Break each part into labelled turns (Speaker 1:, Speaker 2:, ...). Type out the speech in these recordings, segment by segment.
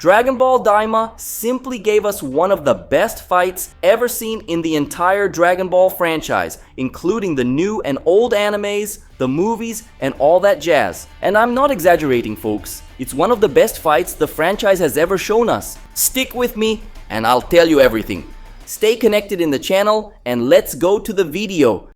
Speaker 1: Dragon Ball DAIMA simply gave us one of the best fights ever seen in the entire Dragon Ball franchise, including the new and old animes, the movies, and all that jazz. And I'm not exaggerating, folks. It's one of the best fights the franchise has ever shown us. Stick with me and I'll tell you everything. Stay connected in the channel and let's go to the video.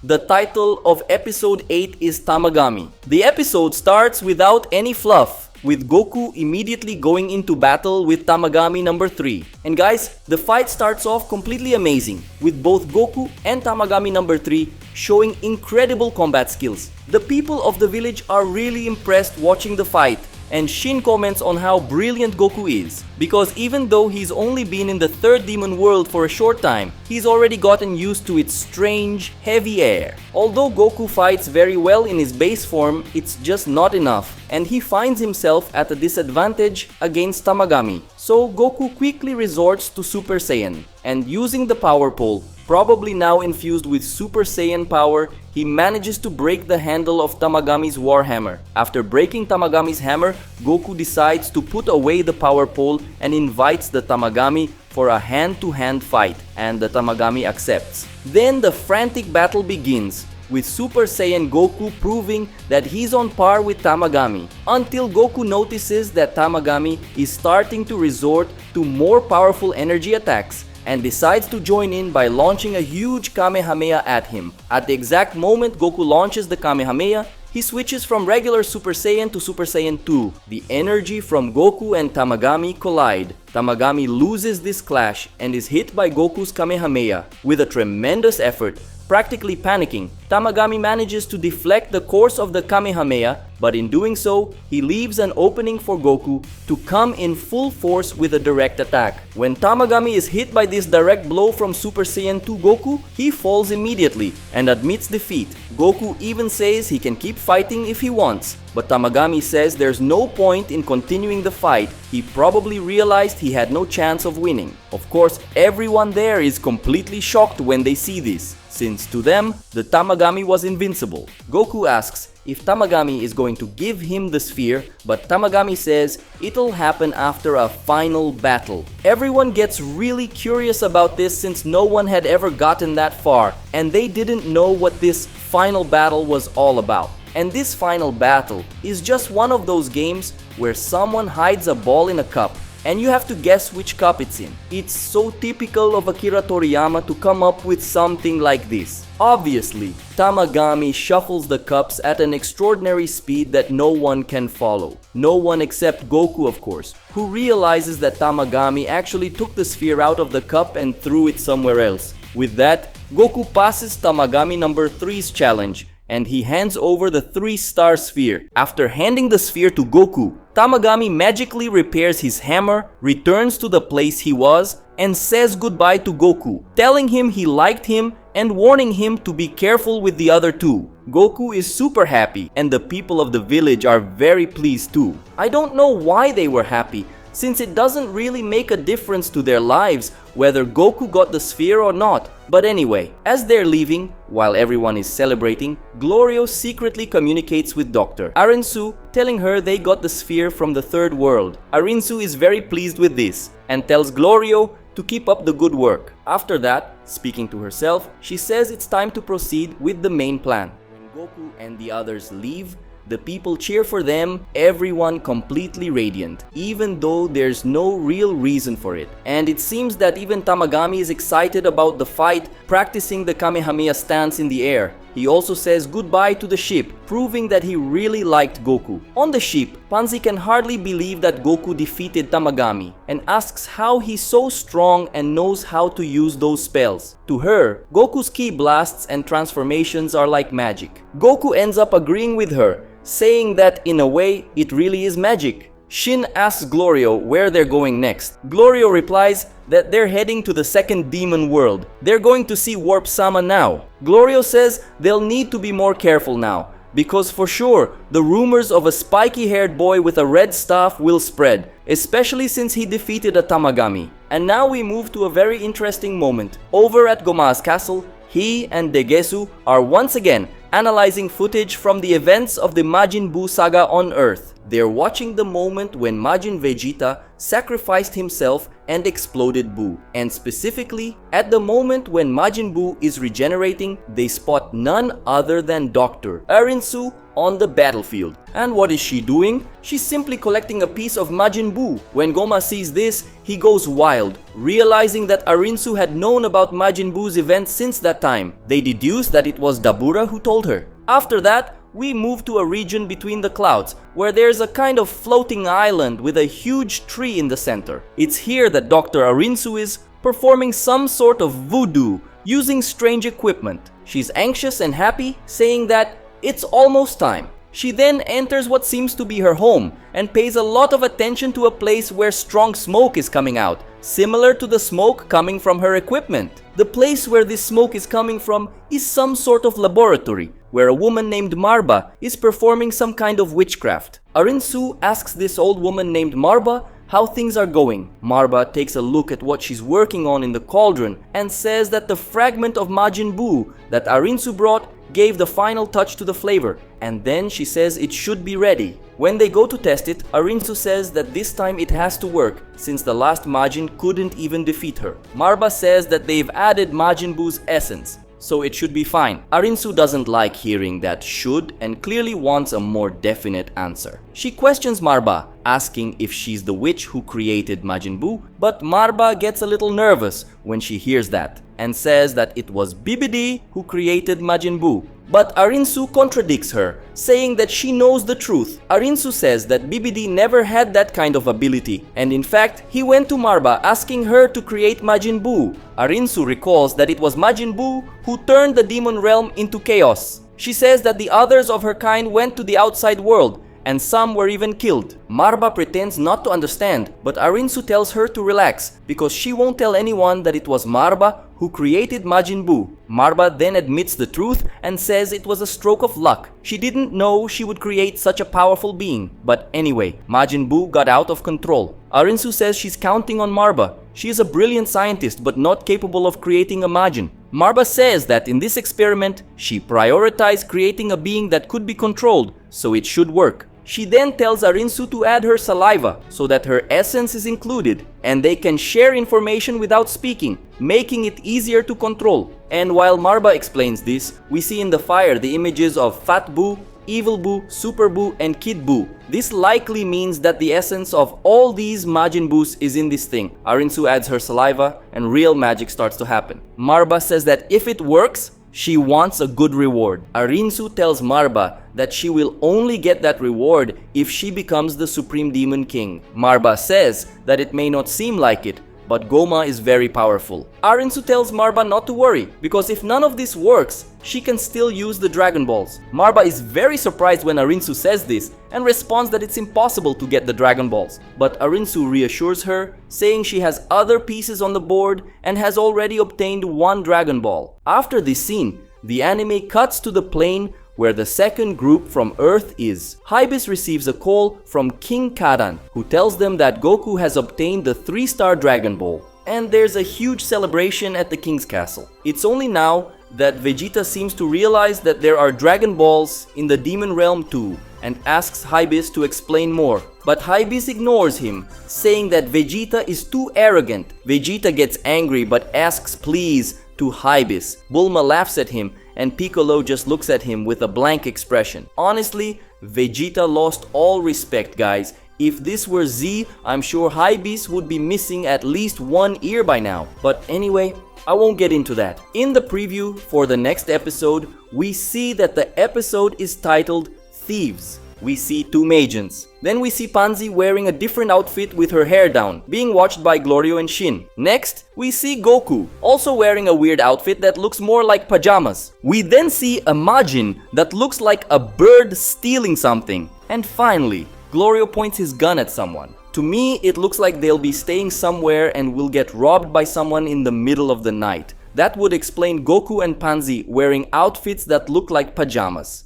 Speaker 1: The title of episode 8 is Tagami. The episode starts without any fluff, with Goku immediately going into battle with Tagami number 3. And guys, the fight starts off completely amazing, with both Goku and Tagami number 3 showing incredible combat skills. The people of the village are really impressed watching the fight, and Shin comments on how brilliant Goku is, because even though he's only been in the third demon world for a short time, he's already gotten used to its strange, heavy air. Although Goku fights very well in his base form, it's just not enough, and he finds himself at a disadvantage against Tagami. So Goku quickly resorts to Super Saiyan, and using the power pole, probably now infused with Super Saiyan power, he manages to break the handle of Tagami's Warhammer. After breaking Tagami's hammer, Goku decides to put away the power pole and invites the Tagami for a hand-to-hand fight, and the Tagami accepts. Then the frantic battle begins, with Super Saiyan Goku proving that he's on par with Tagami, until Goku notices that Tagami is starting to resort to more powerful energy attacks, and decides to join in by launching a huge Kamehameha at him. At the exact moment Goku launches the Kamehameha, he switches from regular Super Saiyan to Super Saiyan 2. The energy from Goku and Tagami collide. Tagami loses this clash and is hit by Goku's Kamehameha. With a tremendous effort, practically panicking, Tagami manages to deflect the course of the Kamehameha, but in doing so, he leaves an opening for Goku to come in full force with a direct attack. When Tagami is hit by this direct blow from Super Saiyan 2 Goku, he falls immediately and admits defeat. Goku even says he can keep fighting if he wants, but Tagami says there's no point in continuing the fight. He probably realized he had no chance of winning. Of course, everyone there is completely shocked when they see this, since to them, the Tagami was invincible. Goku asks if Tagami is going to give him the sphere, but Tagami says it'll happen after a final battle. Everyone gets really curious about this since no one had ever gotten that far, and they didn't know what this final battle was all about. And this final battle is just one of those games where someone hides a ball in a cup, and you have to guess which cup it's in. It's so typical of Akira Toriyama to come up with something like this. Obviously, Tagami shuffles the cups at an extraordinary speed that no one can follow. No one except Goku, of course, who realizes that Tagami actually took the sphere out of the cup and threw it somewhere else. With that, Goku passes Tagami number 3's challenge, and he hands over the 3-star sphere. After handing the sphere to Goku, Tagami magically repairs his hammer, returns to the place he was, and says goodbye to Goku, telling him he liked him and warning him to be careful with the other two. Goku is super happy, and the people of the village are very pleased too. I don't know why they were happy, since it doesn't really make a difference to their lives whether Goku got the sphere or not. But anyway, as they're leaving, while everyone is celebrating, Glorio secretly communicates with Dr. Arinsu, telling her they got the sphere from the third world. Arinsu is very pleased with this, and tells Glorio to keep up the good work. After that, speaking to herself, she says it's time to proceed with the main plan. When Goku and the others leave, the people cheer for them, everyone completely radiant, even though there's no real reason for it. And it seems that even Tagami is excited about the fight, practicing the Kamehameha stance in the air. He also says goodbye to the ship, proving that he really liked Goku. On the ship, Pansy can hardly believe that Goku defeated Tagami, and asks how he's so strong and knows how to use those spells. To her, Goku's ki blasts and transformations are like magic. Goku ends up agreeing with her, saying that in a way, it really is magic. Shin asks Glorio where they're going next. Glorio replies that they're heading to the second demon world. They're going to see Warp Sama now. Glorio says they'll need to be more careful now. because for sure, the rumors of a spiky-haired boy with a red staff will spread, especially since he defeated a Tamagami. And now we move to a very interesting moment. Over at Goma's castle, he and Degesu are once again analyzing footage from the events of the Majin Buu saga on Earth. They're watching the moment when Majin Vegeta sacrificed himself and exploded Buu. And specifically, at the moment when Majin Buu is regenerating, they spot none other than Dr. Arinsu on the battlefield. And what is she doing? She's simply collecting a piece of Majin Buu. When Goma sees this, he goes wild, realizing that Arinsu had known about Majin Buu's events since that time. They deduce that it was Dabura who told her. After that, we move to a region between the clouds, where there's a kind of floating island with a huge tree in the center. It's here that Dr. Arinsu is performing some sort of voodoo using strange equipment. She's anxious and happy, saying that it's almost time. She then enters what seems to be her home and pays a lot of attention to a place where strong smoke is coming out, similar to the smoke coming from her equipment. The place where this smoke is coming from is some sort of laboratory, where a woman named Marba is performing some kind of witchcraft. Arinsu asks this old woman named Marba how things are going. Marba takes a look at what she's working on in the cauldron and says that the fragment of Majin Buu that Arinsu brought gave the final touch to the flavor, and then she says it should be ready. When they go to test it, Arinsu says that this time it has to work, since the last Majin couldn't even defeat her. Marba says that they've added Majin Buu's essence, so it should be fine. Arinsu doesn't like hearing that should and clearly wants a more definite answer. She questions Marba, asking if she's the witch who created Majin Buu, but Marba gets a little nervous when she hears that and says that it was Bibidi who created Majin Buu. But Arinsu contradicts her, saying that she knows the truth. Arinsu says that Bibidi never had that kind of ability, and in fact, he went to Marba asking her to create Majin Buu. Arinsu recalls that it was Majin Buu who turned the demon realm into chaos. She says that the others of her kind went to the outside world, and some were even killed. Marba pretends not to understand, but Arinsu tells her to relax, because she won't tell anyone that it was Marba who created Majin Buu. Marba then admits the truth and says it was a stroke of luck. She didn't know she would create such a powerful being. But anyway, Majin Buu got out of control. Arinsu says she's counting on Marba. She is a brilliant scientist but not capable of creating a Majin. Marba says that in this experiment, she prioritized creating a being that could be controlled, so it should work. She then tells Arinsu to add her saliva so that her essence is included and they can share information without speaking, making it easier to control. And while Marba explains this, we see in the fire the images of Fat Buu, Evil Buu, Super Buu, and Kid Buu. This likely means that the essence of all these Majin Buus is in this thing. Arinsu adds her saliva and real magic starts to happen. Marba says that if it works, she wants a good reward. Arinsu tells Marba that she will only get that reward if she becomes the Supreme Demon King. Marba says that it may not seem like it, but Goma is very powerful. Arinsu tells Marba not to worry, because if none of this works, she can still use the Dragon Balls. Marba is very surprised when Arinsu says this and responds that it's impossible to get the Dragon Balls. But Arinsu reassures her, saying she has other pieces on the board and has already obtained one Dragon Ball. After this scene, the anime cuts to the plane where the second group from Earth is. Hibis receives a call from King Karan, who tells them that Goku has obtained the 3-star Dragon Ball. And there's a huge celebration at the King's castle. It's only now that Vegeta seems to realize that there are Dragon Balls in the Demon Realm too, and asks Hibis to explain more. But Hibis ignores him, saying that Vegeta is too arrogant. Vegeta gets angry but asks please to Hibis. Bulma laughs at him and Piccolo just looks at him with a blank expression. Honestly, Vegeta lost all respect, guys. If this were Z, I'm sure Hibis would be missing at least one ear by now. But anyway, I won't get into that. In the preview for the next episode, we see that the episode is titled Thieves. We see two Majins. Then we see Pansy wearing a different outfit with her hair down, being watched by Glorio and Shin. Next, we see Goku, also wearing a weird outfit that looks more like pajamas. We then see a Majin that looks like a bird stealing something. And finally, Glorio points his gun at someone. To me, it looks like they'll be staying somewhere and will get robbed by someone in the middle of the night. That would explain Goku and Pansy wearing outfits that look like pajamas.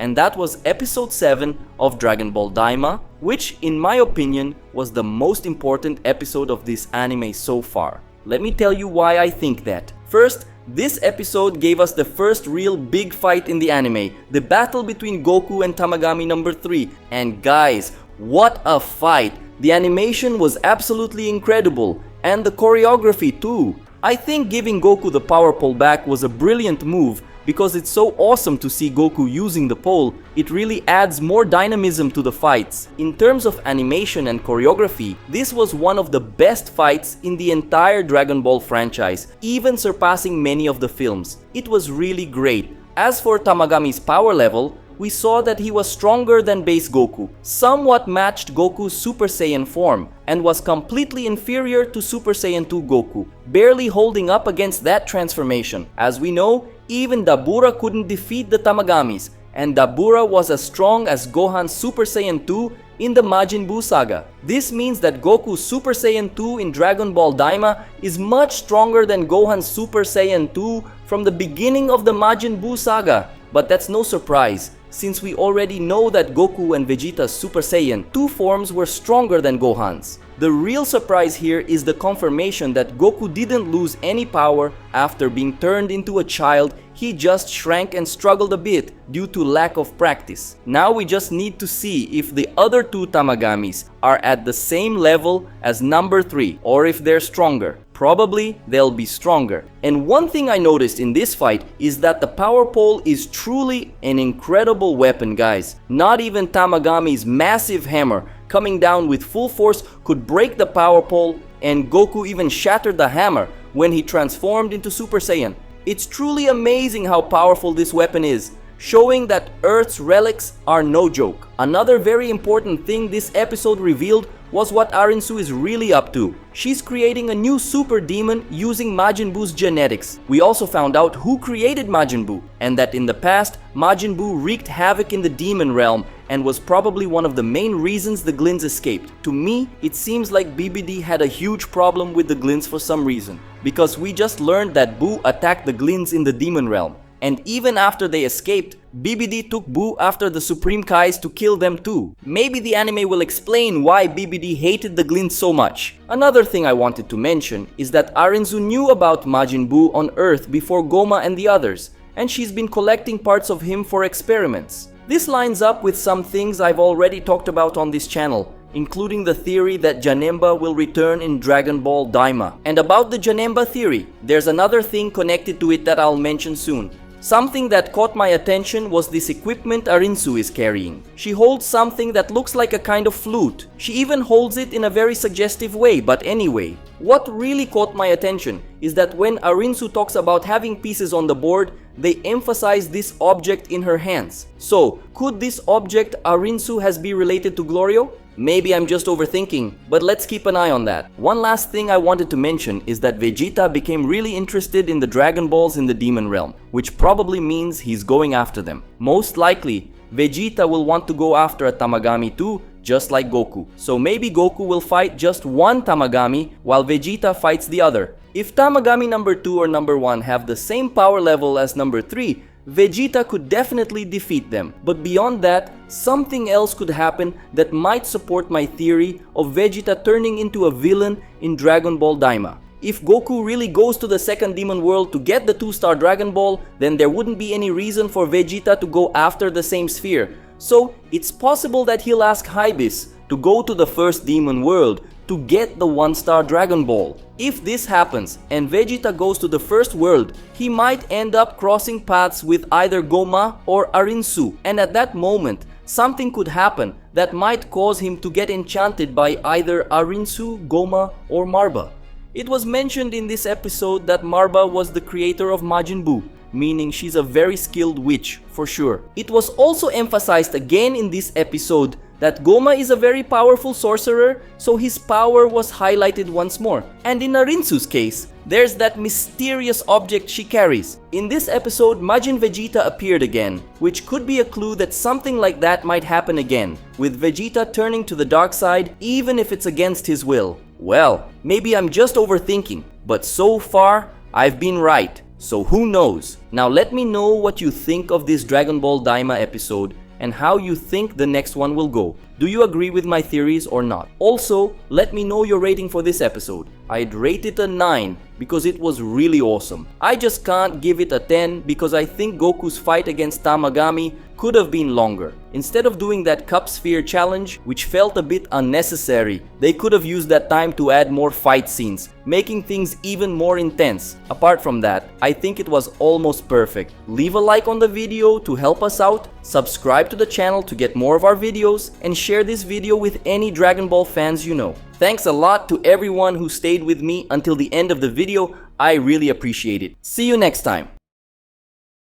Speaker 1: and that was episode 7 of Dragon Ball DAIMA, which in my opinion was the most important episode of this anime so far. Let me tell you why I think that. First, this episode gave us the first real big fight in the anime, the battle between Goku and Tagami number 3. And guys, what a fight! The animation was absolutely incredible, and the choreography too. I think giving Goku the power pole back was a brilliant move because it's so awesome to see Goku using the pole. It really adds more dynamism to the fights. In terms of animation and choreography, this was one of the best fights in the entire Dragon Ball franchise, even surpassing many of the films. It was really great. As for Tamagami's power level, we saw that he was stronger than base Goku, somewhat matched Goku's Super Saiyan form, and was completely inferior to Super Saiyan 2 Goku, barely holding up against that transformation. As we know, even Dabura couldn't defeat the Tamagamis, and Dabura was as strong as Gohan's Super Saiyan 2 in the Majin Buu saga. This means that Goku's Super Saiyan 2 in Dragon Ball DAIMA is much stronger than Gohan's Super Saiyan 2 from the beginning of the Majin Buu saga. But that's no surprise, since we already know that Goku and Vegeta's Super Saiyan 2 forms were stronger than Gohan's. The real surprise here is the confirmation that Goku didn't lose any power after being turned into a child. He just shrank and struggled a bit due to lack of practice. Now we just need to see if the other two Tamagamis are at the same level as number 3 or if they're stronger. Probably they'll be stronger. And one thing I noticed in this fight is that the power pole is truly an incredible weapon, guys. Not even Tamagami's massive hammer coming down with full force could break the power pole, and Goku even shattered the hammer when he transformed into Super Saiyan. It's truly amazing how powerful this weapon is, showing that Earth's relics are no joke. Another very important thing this episode revealed was what Arinsu is really up to. She's creating a new super demon using Majin Buu's genetics. We also found out who created Majin Buu, and that in the past, Majin Buu wreaked havoc in the demon realm and was probably one of the main reasons the Glins escaped. To me, it seems like BBD had a huge problem with the Glins for some reason, because we just learned that Buu attacked the Glins in the demon realm. And even after they escaped, BBD took Buu after the Supreme Kais to kill them too. Maybe the anime will explain why BBD hated the Glins so much. Another thing I wanted to mention is that Arinsu knew about Majin Buu on Earth before Goma and the others, and she's been collecting parts of him for experiments. This lines up with some things I've already talked about on this channel, including the theory that Janemba will return in Dragon Ball DAIMA. And about the Janemba theory, there's another thing connected to it that I'll mention soon. Something that caught my attention was this equipment Arinsu is carrying. She holds something that looks like a kind of flute. She even holds it in a very suggestive way, but anyway. What really caught my attention is that when Arinsu talks about having pieces on the board, they emphasize this object in her hands. So, could this object Arinsu has be related to Glorio? Maybe I'm just overthinking, but let's keep an eye on that. One last thing I wanted to mention is that Vegeta became really interested in the Dragon Balls in the Demon Realm, which probably means he's going after them. Most likely, Vegeta will want to go after a Tamagami too, just like Goku. So maybe Goku will fight just one Tamagami while Vegeta fights the other. If Tamagami number 2 or number 1 have the same power level as number 3, Vegeta could definitely defeat them. But beyond that, something else could happen that might support my theory of Vegeta turning into a villain in Dragon Ball DAIMA. If Goku really goes to the second demon world to get the 2-star Dragon Ball, then there wouldn't be any reason for Vegeta to go after the same sphere. So it's possible that he'll ask Hybis to go to the first demon world to get the 1-star Dragon Ball. If this happens and Vegeta goes to the first world, he might end up crossing paths with either Goma or Arinsu, and at that moment, something could happen that might cause him to get enchanted by either Arinsu, Goma or Marba. It was mentioned in this episode that Marba was the creator of Majin Buu, meaning she's a very skilled witch, for sure. It was also emphasized again in this episode that Goma is a very powerful sorcerer, so his power was highlighted once more. And in Arinsu's case, there's that mysterious object she carries. In this episode, Majin Vegeta appeared again, which could be a clue that something like that might happen again, with Vegeta turning to the dark side even if it's against his will. Well, maybe I'm just overthinking, but so far, I've been right. So who knows? Now let me know what you think of this Dragon Ball Daima episode and how you think the next one will go. Do you agree with my theories or not? Also, let me know your rating for this episode. I'd rate it a 9 because it was really awesome. I just can't give it a 10 because I think Goku's fight against Tamagami could have been longer. Instead of doing that cup sphere challenge, which felt a bit unnecessary, they could have used that time to add more fight scenes, making things even more intense. Apart from that, I think it was almost perfect. Leave a like on the video to help us out, subscribe to the channel to get more of our videos, and share this video with any Dragon Ball fans you know. Thanks a lot to everyone who stayed with me until the end of the video. I really appreciate it. See you next time.